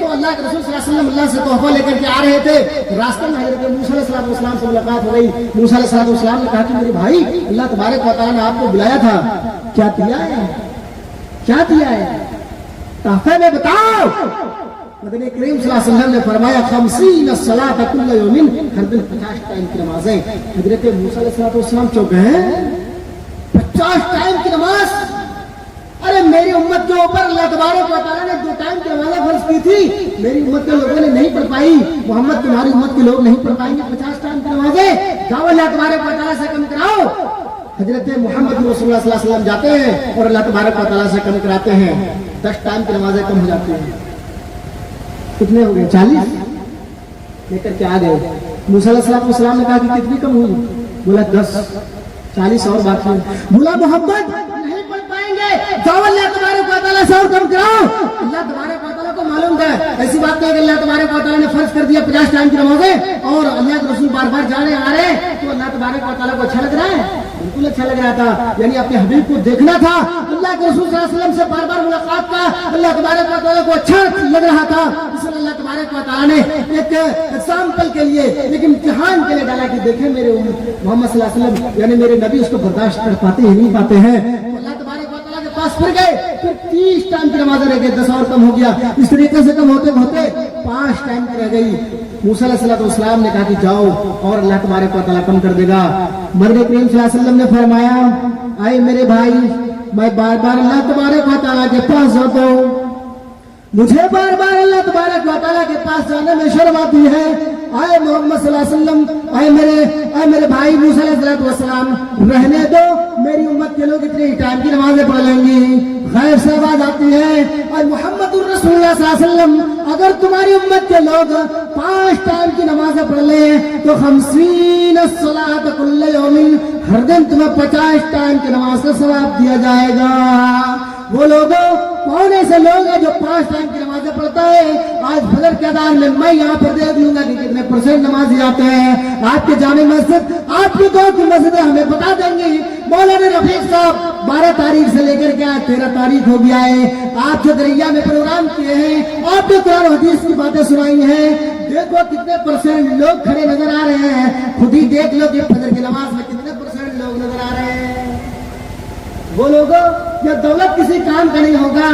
تو اللہ کے رسول صلی اللہ علیہ وسلم اللہ سے تحفہ لے کر کے آ رہے تھے. راستے میں حضرت موسیٰ علیہ السلام سے ملاقات ہو گئی. موسیٰ علیہ السلام نے کہا کہ میرے بھائی اللہ تبارک و تعالیٰ نے آپ کو بلایا تھا, کیا دیا ہے, کیا دیا ہے, تحفے میں بتاؤ. نبی کریم صلی اللہ علیہ وسلم نے فرمایا 50 الصلاۃ کل یوم, ہر دن 50 ٹائم کی نمازیں. حضرت موسیٰ علیہ السلام چوک گئے, 50 ٹائم کی نماز. ارے میری امت کے اوپر اللہ تبارک و تعالیٰ نے 2 ٹائم کی نمازیں فرض کی تھی, میری امت کے لوگوں نے نہیں پڑھ پائی. محمد تمہاری امت کے لوگ نہیں پڑھ پائیں گے 50 ٹائم کی نمازیں. جاؤ اللہ تبارک و تعالیٰ سے کم کراؤ. حضرت محمد رسول اللہ صلی اللہ علیہ وسلم جاتے ہیں اور اللہ تبارک و تعالیٰ سے کم کراتے ہیں. 10 ٹائم کی نمازیں کم ہو جاتی ہیں. کتنے ہو گئے, 40 لے کر کے آ گئے. موسیٰ علیہ السلام نے کہا کہ کتنی کم ہوئی, بولا 10, 40 اور باقی. بولا محمد نہیں پڑھ پائیں گے, جاؤ اللہ تبارک و تعالیٰ سے اور کم کراؤ. اللہ تبارک و تعالیٰ کو معلوم ہے ایسی بات نہیں کہ اللہ تبارک و تعالیٰ نے فرض کر دیا 50 ٹائم کی نمازیں اور اللہ کے رسول بار بار جا رہے آ رہے تو اللہ تبارک و تعالیٰ کو اچھا لگ رہا ہے. بالکل اچھا لگ رہا تھا, یعنی اپنے حبیب کو دیکھنا تھا, اللہ کے رسول صلی اللہ علیہ وسلم سے بار بار ملاقات کا اللہ تبارک و تعالیٰ کو اچھا لگ رہا تھا. اس لیے اللہ تبارک و تعالیٰ نے ایک ایگزامپل کے لیے, ایک امتحان کے لیے ڈالا کہ دیکھیں میرے محمد صلی اللہ علیہ وسلم یعنی میرے نبی اس کو برداشت کر پاتے ہی نہیں پاتے ہیں. اللہ تبارک و تعالیٰ کے پاس پھر گئے, پھر 30 ٹائم کی نمازیں رہ گئی, 10 اور کم ہو گیا. اس طریقے سے کم ہوتے ہوتے 5 ٹائم کی رہ گئی. موسیٰ علیہ السلام نے کہا کہ جاؤ اور اللہ تبارک و تعالیٰ کم کر دے گا. نبی کریم صلی اللہ علیہ وسلم نے فرمایا اے میرے بھائی میں بار بار اللہ تبارک و تعالیٰ کے پاس جاتا ہوں, مجھے بار بار اللہ تبارک و تعالیٰ کے پاس جانے میں شرم آتی ہے. اے محمد صلی اللہ علیہ وسلم, اے میرے بھائی موسیٰ علیہ السلام رہنے دو, میری امت کے لوگ اتنی ٹائم کی نمازیں پڑھ لیں گی. غیر سے آواز آتی ہے اور محمد الرسول اللہ صلی اللہ علیہ وسلم اگر تمہاری امت کے لوگ 5 ٹائم کی نمازیں پڑھ لیں تو 50 الصلاۃ کل یوم, ہر دن تمہیں 50 ٹائم کی نماز کا ثواب دیا جائے گا. وہ لوگوں کون ایسے لوگ ہیں جو 5 ٹائم کی نمازیں پڑھتا ہے؟ آج فجر کے اذان میں میں یہاں پر دیکھ لوں گا کہ کتنے % نمازی آتے ہیں. آپ کے جامع مسجد, آپ کے دور کی مسجدیں ہمیں بتا دیں گی. مولانا رفیق صاحب 12 تاریخ سے لے کر کے آج 13 تاریخ ہو گیا ہے. آپ جو دریا میں پروگرام کیے ہیں, آپ نے قرآن و حدیث کی باتیں سنائی ہیں, دیکھو کتنے % لوگ کھڑے نظر آ رہے ہیں. خود ہی دیکھ لو کہ فجر کی نماز میں کتنے % لوگ نظر آ رہے ہیں. وہ لوگوں یہ دولت کسی کام کا نہیں ہوگا,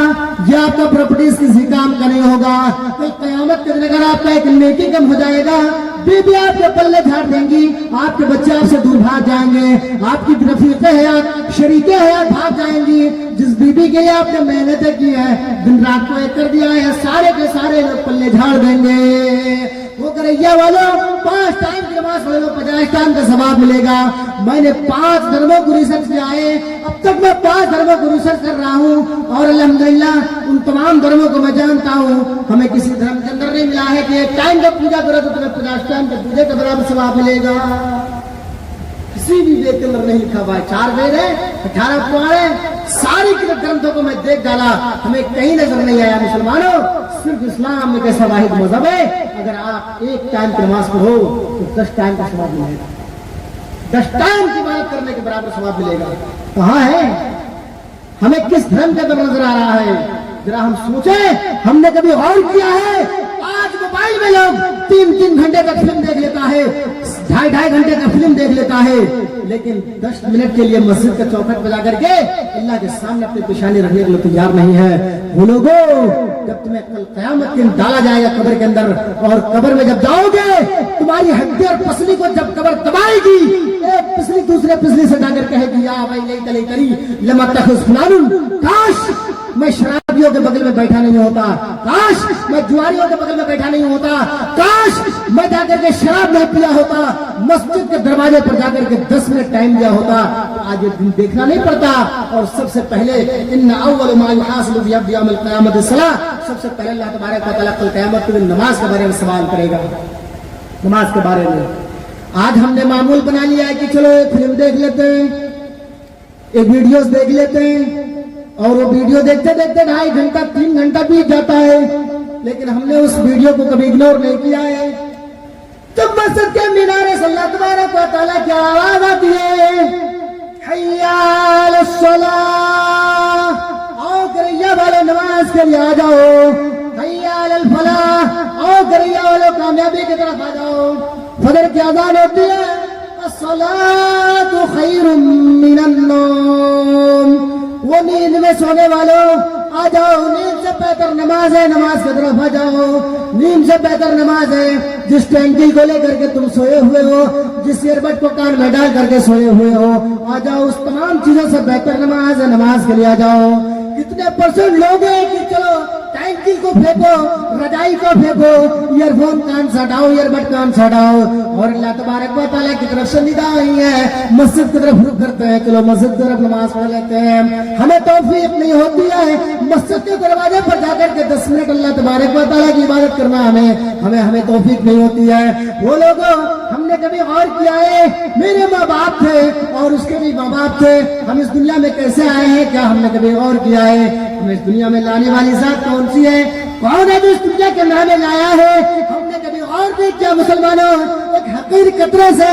یہ آپ کا پراپرٹیز کسی کام کا نہیں ہوگا. کل قیامت کے دن اگر آپ کا ایک نیکی کم ہو جائے گا, بیوی آپ کے پلے جھاڑ دیں گی, آپ کے بچے آپ سے دور بھاگ جائیں گے, آپ کی رفیق حیات شریک حیات بھاگ جائیں گی. جس بیوی کے لیے آپ نے محنتیں کی ہے, دن رات کو ایک کر دیا ہے, سارے کے سارے لوگ پلے جھاڑ دیں گے. وہ کریا والوں 5 ٹائم کی نماز پڑھ لو, 50 ٹائم کا ثواب ملے گا. میں نے 5 دھرموں کو ریسرچ کیا ہے, اب تک میں 5 دھرموں کو ریسرچ کر رہا ہوں اور الحمدللہ ان تمام دھرموں کو میں جانتا ہوں. ہمیں کسی دھرم کے اندر نہیں ملا ہے کہ ایک ٹائم کا پوجا کرو تو تمہیں 50 ٹائم کے پوجے کا برابر ثواب ملے گا. کسی بھی وید کے اندر نہیں لکھا ہوا ہے. 4 وید ہے, 18 پران ہے, ساری گرنتھوں کو میں دیکھ ڈالا, ہمیں کہیں نظر نہیں آیا. مسلمانوں, صرف اسلام میں ایسا واحد مذہب ہے اگر آپ 1 ٹائم کی نماز پڑھو تو 10 ٹائم کا ثواب ملے گا. 10 ٹائم کی عبادت کرنے کے برابر ثواب ملے گا. کہاں ہے؟ ہمیں کس دھرم کے اندر نظر آ رہا ہے؟ ذرا ہم سوچیں, ہم نے کبھی غور کیا ہے؟ آج موبائل میں لوگ 3 گھنٹے کا فلم دیکھ لیتا ہے, 2.5 گھنٹے کا فلم دیکھ لیتا ہے, لیکن 10 منٹ کے لیے مسجد کا چوکھٹ بجا کر کے اللہ کے سامنے اپنی پیشانی رکھنے کے لیے تیار نہیں ہے. وہ لوگوں جب تمہیں کل قیامت کے دن ڈالا جائے گا قبر کے اندر, اور قبر میں جب جاؤ گے تمہاری ہڈی اور پسلی کو جب قبر دبائے گی, ایک پسلی دوسرے پسلی سے جا کر کہے گی یا بھائی لئی تلی لما تخذ فلان, کاش میں شرابیوں کے بغل میں بیٹھا نہیں ہوتا, کاش میں جواریوں کے بغل میں بیٹھا نہیں ہوتا, کاش میں جا کر کے شراب نہیں پیا ہوتا, مسجد کے دروازے پر جا کر کے 10 منٹ ٹائم دیا ہوتا. آج یہ دن دیکھنا نہیں پڑتا. اور سب سے پہلے ان اول ما يحاسب به يوم القيامه الصلاه, سب سے پہلے اللہ تبارک و تعالیٰ کل قیامت کے دن نماز کے بارے میں سوال کرے گا. نماز کے بارے میں آج ہم نے معمول بنا لیا ہے کہ چلو ایک فلم دیکھ لیتے ہیں, ایک ویڈیوز دیکھ لیتے ہیں, اور وہ ویڈیو دیکھتے دیکھتے 2.5 گھنٹہ 3 گھنٹہ بیت جاتا ہے, لیکن ہم نے اس ویڈیو کو کبھی اگنور نہیں کیا ہے. جب مسجد کے مینارے سے اللہ تبارک و تعالیٰ کی آواز آتی ہے حی علی الصلاۃ, آؤ کریا والے نماز کے لیے آ جاؤ, حی علی الفلاح, گریا والوں کامیابی کی طرف آ جاؤ. فجر کی اذان ہوتی ہے, الصلاۃ خیر من النوم, وہ نیند میں سونے والوں آ جاؤ, نیند سے بہتر نماز ہے, نماز کی طرف آ جاؤ. نیند سے بہتر نماز ہے. جس ٹینکی کو لے کر کے تم سوئے ہوئے ہو, جس ایئر بڈ کو کان میں ڈال کر کے سوئے ہوئے ہو, آ جاؤ. اس تمام چیزوں سے بہتر نماز ہے, نماز کے لیے آ جاؤ. کتنے پرسنٹ لوگ ہیں کہ چلو ٹینکی کو پھینکو, رجائی کو پھینکو, ایئر فون کان سے ہٹاؤ, ایئر بڈ کان سے ہٹاؤ, اور اللہ تبارک و تعالیٰ کی طرف سے ندا ہوئی ہے, مسجد کی طرف رخ کرتے ہیں, چلو مسجد کی طرف نماز پڑھ لیتے ہیں. ہمیں توفیق نہیں ہوتی ہے مسجد کے دروازے پر جا کر کے 10 منٹ اللہ تبارک و تعالیٰ کی عبادت کرنا, ہمیں توفیق نہیں ہوتی ہے. وہ لوگوں ہم نے کبھی غور کیا ہے, میرے ماں باپ تھے اور اس کے بھی ماں باپ تھے, ہم اس دنیا میں کیسے آئے ہیں, کیا ہم نے کبھی غور کیا ہے؟ ہمیں اس دنیا میں لانے والی ذات کون سی ہے, کون ہے جو اس دنیا کے نام لایا ہے؟ ہم نے کبھی غور نہیں کیا مسلمانوں. ایک حقیر قطرے سے